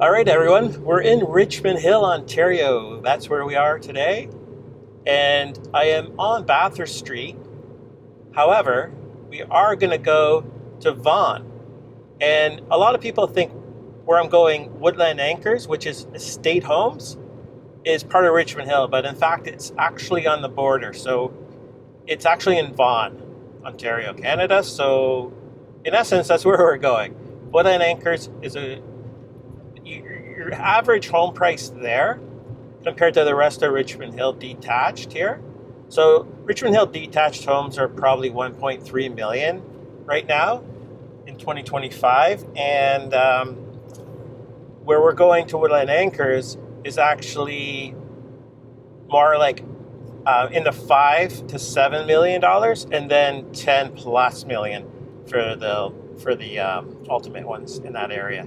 All right, everyone, we're in Richmond Hill, Ontario. That's where we are today. And I am on Bathurst Street. However, we are going to go to Vaughan. And a lot of people think where I'm going, Woodland Anchors, which is estate homes, is part of Richmond Hill. But in fact, it's actually on the border. So it's actually in Vaughan, Ontario, Canada. So in essence, that's where we're going. Woodland Anchors is your average home price there compared to the rest of Richmond Hill detached here. So Richmond Hill detached homes are probably 1.3 million right now in 2025, and where we're going to Woodland Anchors is actually more like in the $5 to $7 million, and then 10 plus million for the ultimate ones in that area.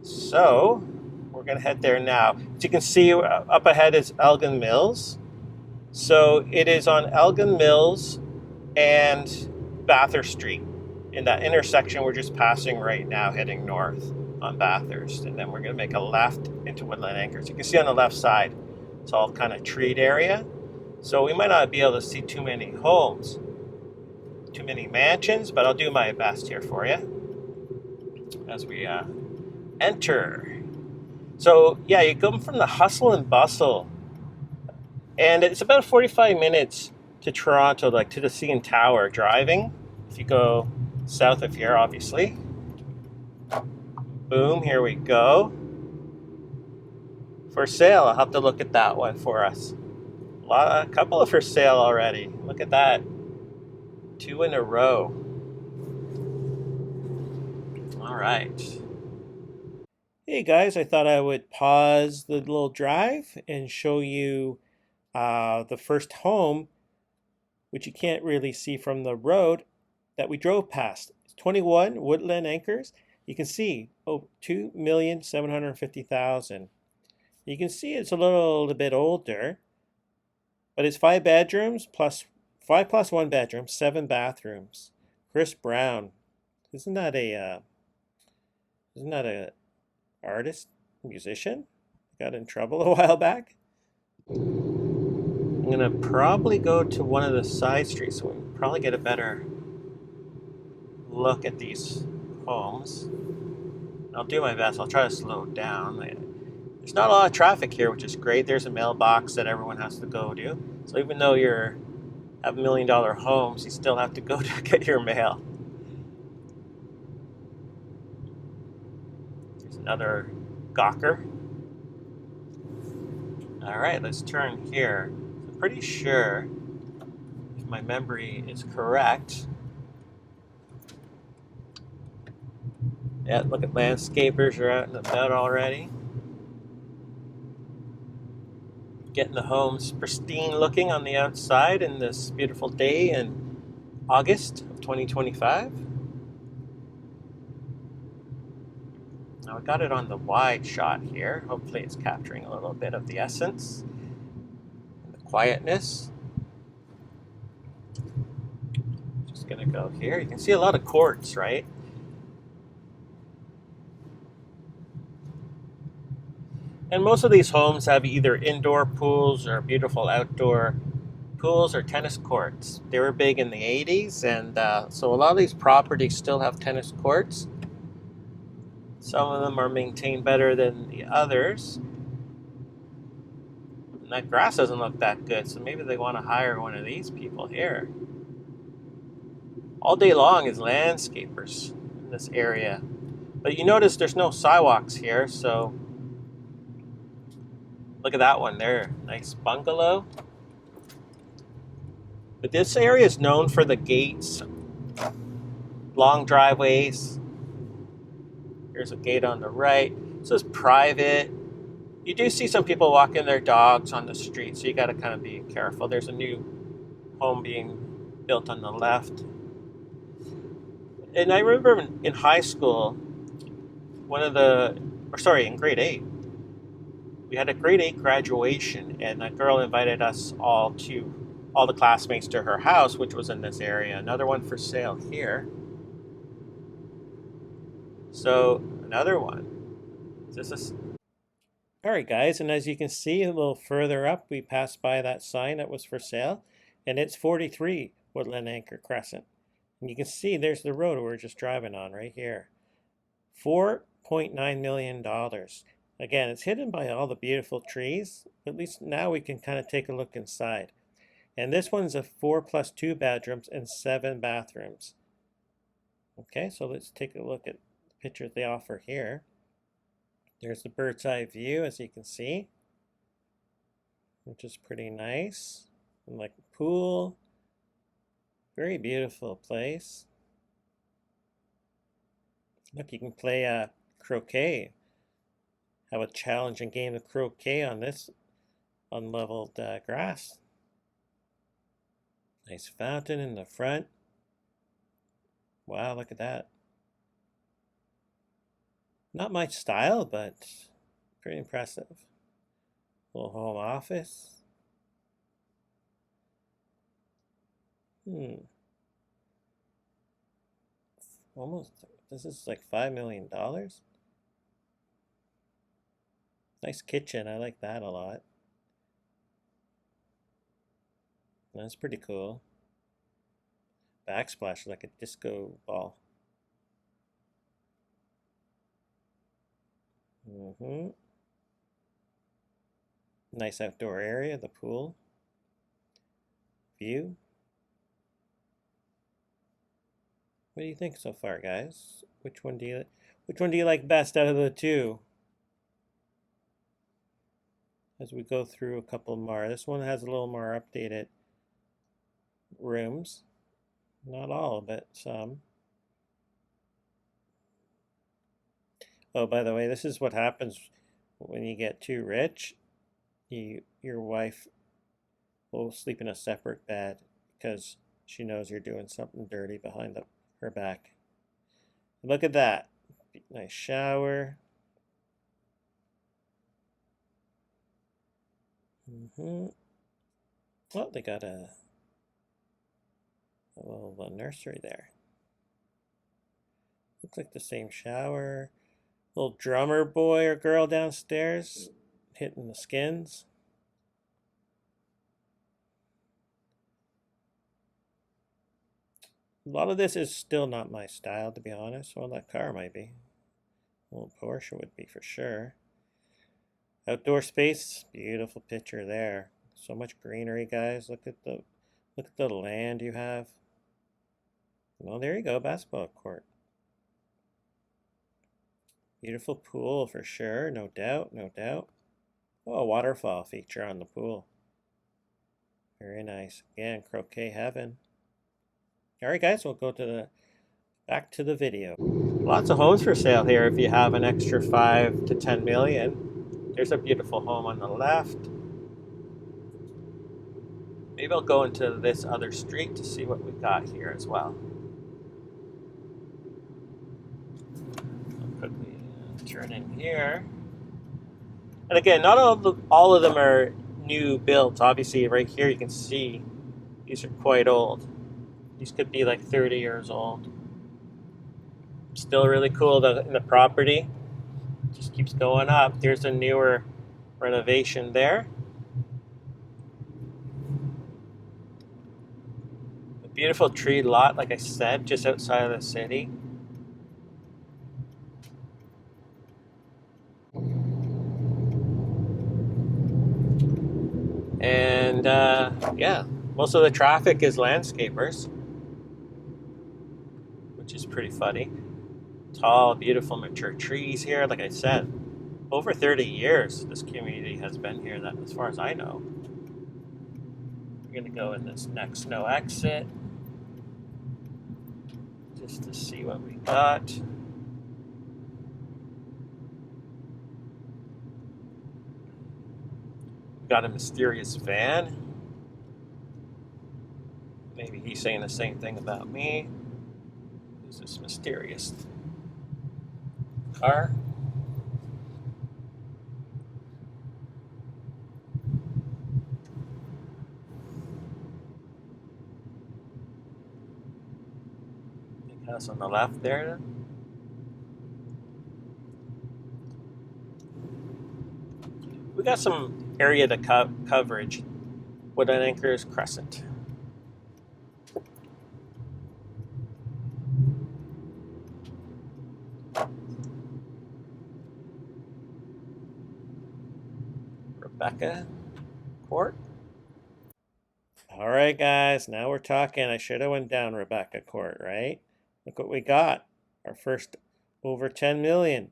So we're going to head there now. As you can see, up ahead is Elgin Mills. So it is on Elgin Mills and Bathurst Street. In that intersection we're just passing right now, heading north on Bathurst. And then we're going to make a left into Woodland Anchors. You can see on the left side, it's all kind of treed area. So we might not be able to see too many homes, too many mansions, but I'll do my best here for you as we enter. So yeah, you come from the hustle and bustle, and it's about 45 minutes to Toronto, like to the CN Tower driving. If you go south of here, obviously. Boom, here we go. For sale, I'll have to look at that one for us. A couple of for sale already. Look at that. 2 in a row. All right. Hey guys, I thought I would pause the little drive and show you the first home, which you can't really see from the road, that we drove past. It's 21 Woodland Anchors. You can see, 2,750,000. You can see it's a little bit older, but it's 5 bedrooms plus 5 plus 1 bedroom, 7 bathrooms. Chris Brown, isn't that a artist, musician? Got in trouble a while back. I'm gonna probably go to one of the side streets so we can probably get a better look at these homes. I'll do my best. I'll try to slow down. There's not a lot of traffic here, which is great. There's a mailbox that everyone has to go to. So even though you have $1 million homes, you still have to go to get your mail. There's another Gawker. All right, let's turn here. I'm pretty sure, if my memory is correct. Yeah, look at landscapers are out and about already. Getting the homes pristine looking on the outside in this beautiful day in August of 2025. Now I got it on the wide shot here. Hopefully it's capturing a little bit of the essence and the quietness. Just gonna go here. You can see a lot of courts, right? And most of these homes have either indoor pools or beautiful outdoor pools or tennis courts. They were big in the 80s, and so a lot of these properties still have tennis courts. Some of them are maintained better than the others. And that grass doesn't look that good, so maybe they want to hire one of these people here. All day long is landscapers in this area. But you notice there's no sidewalks here, so look at that one there. Nice bungalow. But this area is known for the gates, long driveways. Here's a gate on the right. So it's private. You do see some people walking their dogs on the street, so you got to kind of be careful. There's a new home being built on the left. And I remember in high school, in grade 8, we had a grade 8 graduation, and a girl invited us all the classmates to her house, which was in this area. Another one for sale here. So another one. Is this All right, guys, and as you can see a little further up, we passed by that sign that was for sale, and it's 43 Woodland Anchor Crescent. And you can see there's the road we're just driving on right here. $4.9 million. Again, it's hidden by all the beautiful trees. At least now we can kind of take a look inside. And this one's a 4+2 bedrooms and 7 bathrooms. Okay, so let's take a look at the pictures they offer here. There's the bird's eye view, as you can see, which is pretty nice. And like a pool, very beautiful place. Look, you can play croquet. Have a challenging game of croquet on this unleveled grass. Nice fountain in the front. Wow, look at that. Not my style, but pretty impressive. Little home office. Almost, this is like $5 million. Nice kitchen, I like that a lot. That's pretty cool. Backsplash like a disco ball. Nice outdoor area, the pool. View. What do you think so far, guys? Which one do you like best out of the two? As we go through a couple more. This one has a little more updated rooms. Not all, but some. Oh, by the way, this is what happens when you get too rich. Your wife will sleep in a separate bed because she knows you're doing something dirty behind her back. Look at that. Nice shower. Oh, they got a little nursery there. Looks like the same shower. Little drummer boy or girl downstairs hitting the skins. A lot of this is still not my style, to be honest. Well, that car might be. Well, Porsche would be for sure. Outdoor space, beautiful picture there. So much greenery, guys. Look at the land you have. Well, there you go, basketball court. Beautiful pool for sure, no doubt, no doubt. Oh, a waterfall feature on the pool. Very nice. Again, croquet heaven. All right, guys, we'll go back to the video. Lots of homes for sale here if you have an extra 5 to 10 million. There's a beautiful home on the left. Maybe I'll go into this other street to see what we got here as well. I'll quickly turn in here. And again, not all of them are new builds. Obviously, right here you can see these are quite old. These could be like 30 years old. Still really cool in the property. Just keeps going up. There's a newer renovation there. A beautiful tree lot, like I said, just outside of the city. And yeah, most of the traffic is landscapers, which is pretty funny. Tall, beautiful, mature trees here. Like I said, over 30 years this community has been here, that as far as I know. We're going to go in this next no exit just to see what we got. We got a mysterious van. Maybe he's saying the same thing about me. Who's this mysterious car? Big house on the left there. we got some area to coverage. Woodland Anchors Crescent. Rebecca Court. All right, guys, now we're talking. I should have went down Rebecca Court, right? Look what we got. Our first over 10 million,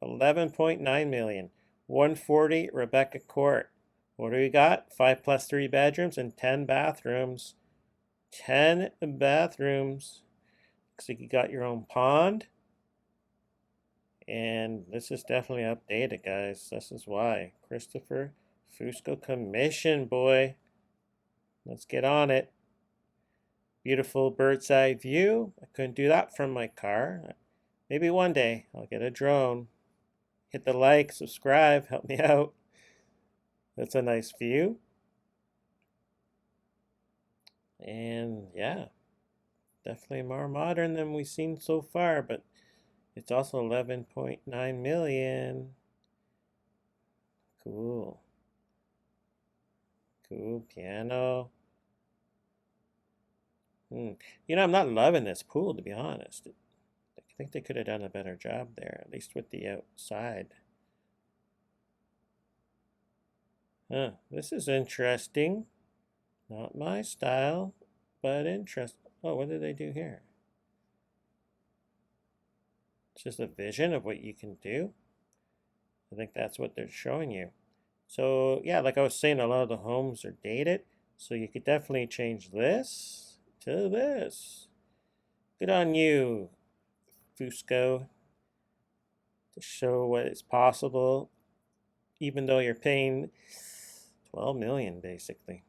11.9 million, 140 Rebecca Court. What do we got? 5 plus 3 bedrooms and 10 bathrooms. 10 bathrooms. Looks like you got your own pond. And this is definitely updated, guys. This is why. Christopher Fusco Commission, boy. Let's get on it. Beautiful bird's eye view. I couldn't do that from my car. Maybe one day I'll get a drone. Hit the like, subscribe, help me out. That's a nice view. And yeah, definitely more modern than we've seen so far, but it's also 11.9 million. Cool. Cool piano. You know, I'm not loving this pool, to be honest. I think they could have done a better job there, at least with the outside. Huh, this is interesting. Not my style, but interesting. Oh, what did they do here? It's just a vision of what you can do. I think that's what they're showing you. So yeah, like I was saying, a lot of the homes are dated. So you could definitely change this to this. Good on you, Fusco, to show what is possible, even though you're paying 12 million basically.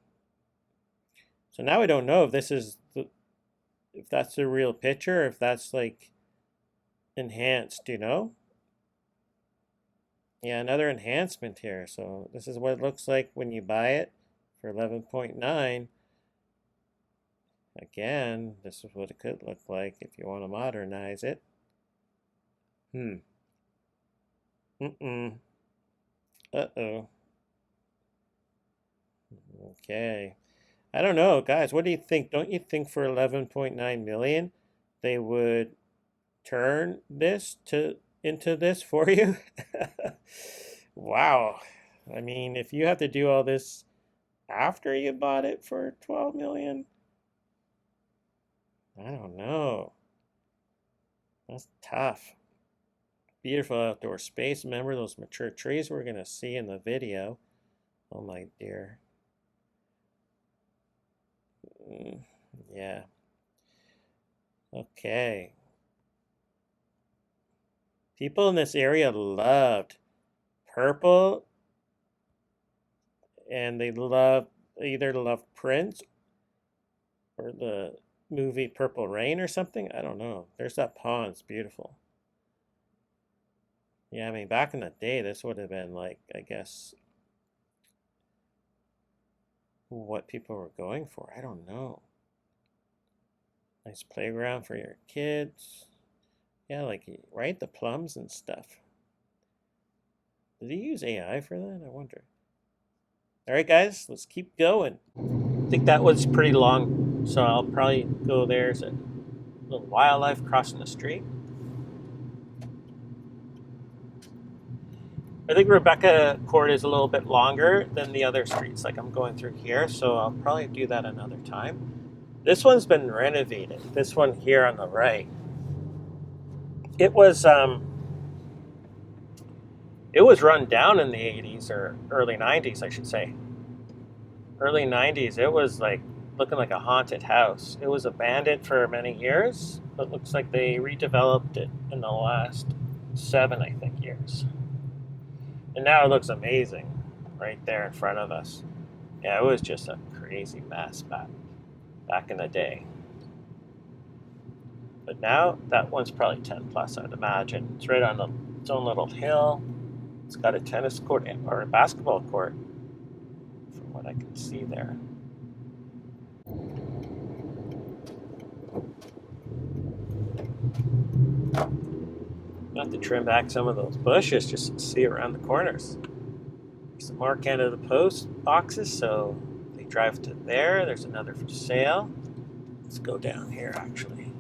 So now we don't know if this is if that's the real picture, or if that's like enhanced, you know? Yeah, another enhancement here. So this is what it looks like when you buy it for 11.9. Again, this is what it could look like if you want to modernize it. Uh-oh. Okay. I don't know, guys. What do you think? Don't you think for 11.9 million they would turn this into this for you? Wow. I mean, if you have to do all this after you bought it for 12 million, I don't know. That's tough. Beautiful outdoor space. Remember those mature trees we're going to see in the video? Oh my dear. Yeah. Okay. People in this area loved purple, and they either love Prince or the movie Purple Rain or something. I don't know. There's that pond. It's beautiful. Yeah, I mean, back in the day, this would have been like, I guess, what people were going for. I don't know. Nice playground for your kids. Yeah, like, right? The plums and stuff. Did he use AI for that? I wonder. All right, guys, let's keep going. I think that was pretty long, so I'll probably go there. There's a little wildlife crossing the street. I think Rebecca Court is a little bit longer than the other streets, like I'm going through here, so I'll probably do that another time. This one's been renovated. This one here on the right. It was run down in the 80s, or early 90s, I should say. Early 90s, it was like looking like a haunted house. It was abandoned for many years, but looks like they redeveloped it in the last 7, I think, years. And now it looks amazing right there in front of us. Yeah, it was just a crazy mess back in the day. But now that one's probably 10 plus, I'd imagine. It's right on its own little hill. It's got a tennis court or a basketball court, from what I can see there. Got to trim back some of those bushes just to see around the corners. Some more Canada Post boxes, so they drive to there. There's another for sale. Let's go down here, actually.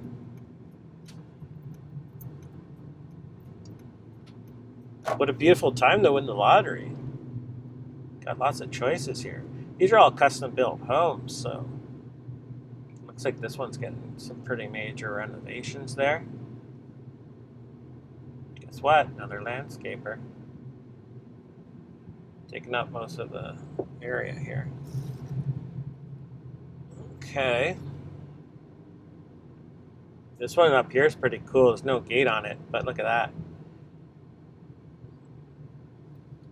What a beautiful time to win the lottery. Got lots of choices here. These are all custom built homes, so looks like this one's getting some pretty major renovations there. Guess what? Another landscaper. Taking up most of the area here. Okay. This one up here is pretty cool. There's no gate on it, but look at that.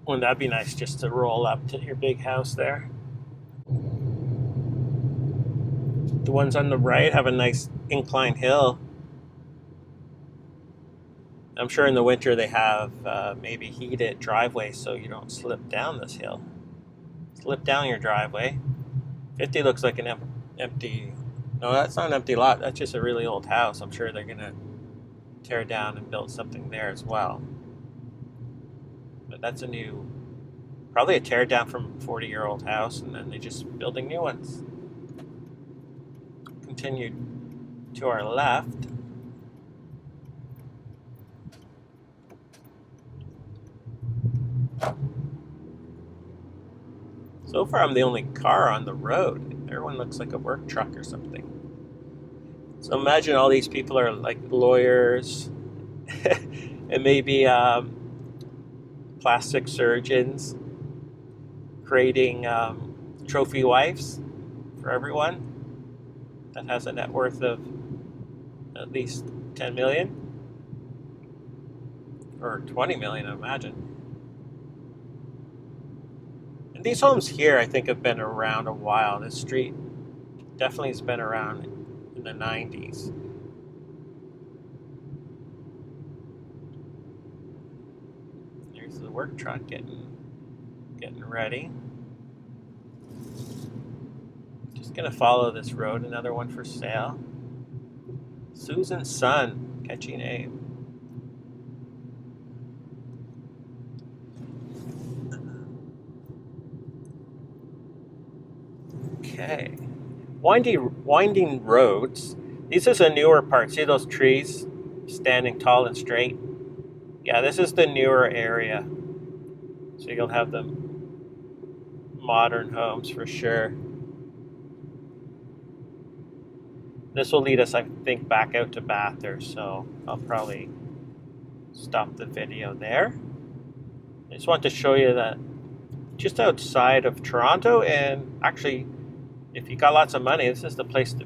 Wouldn't that be nice just to roll up to your big house there? The ones on the right have a nice incline hill. I'm sure in the winter they have maybe heated driveways so you don't slip down this hill. Slip down your driveway. 50 looks like an empty... No, that's not an empty lot. That's just a really old house. I'm sure they're going to tear down and build something there as well. But that's a new... Probably a tear down from a 40-year-old house, and then they're just building new ones. Continue to our left. So far, I'm the only car on the road. Everyone looks like a work truck or something. So imagine all these people are like lawyers and maybe plastic surgeons creating trophy wives for everyone that has a net worth of at least 10 million or 20 million, I imagine. And these homes here, I think, have been around a while. This street definitely has been around in the 90s. There's the work truck getting ready. Just gonna follow this road. Another one for sale. Susan's son, catchy name. Okay. Winding roads. This is a newer part. See those trees standing tall and straight? Yeah, this is the newer area. So you'll have the modern homes for sure. This will lead us, I think, back out to Bathurst, so I'll probably stop the video there. I just want to show you that just outside of Toronto, and actually, if you got lots of money, this is the place to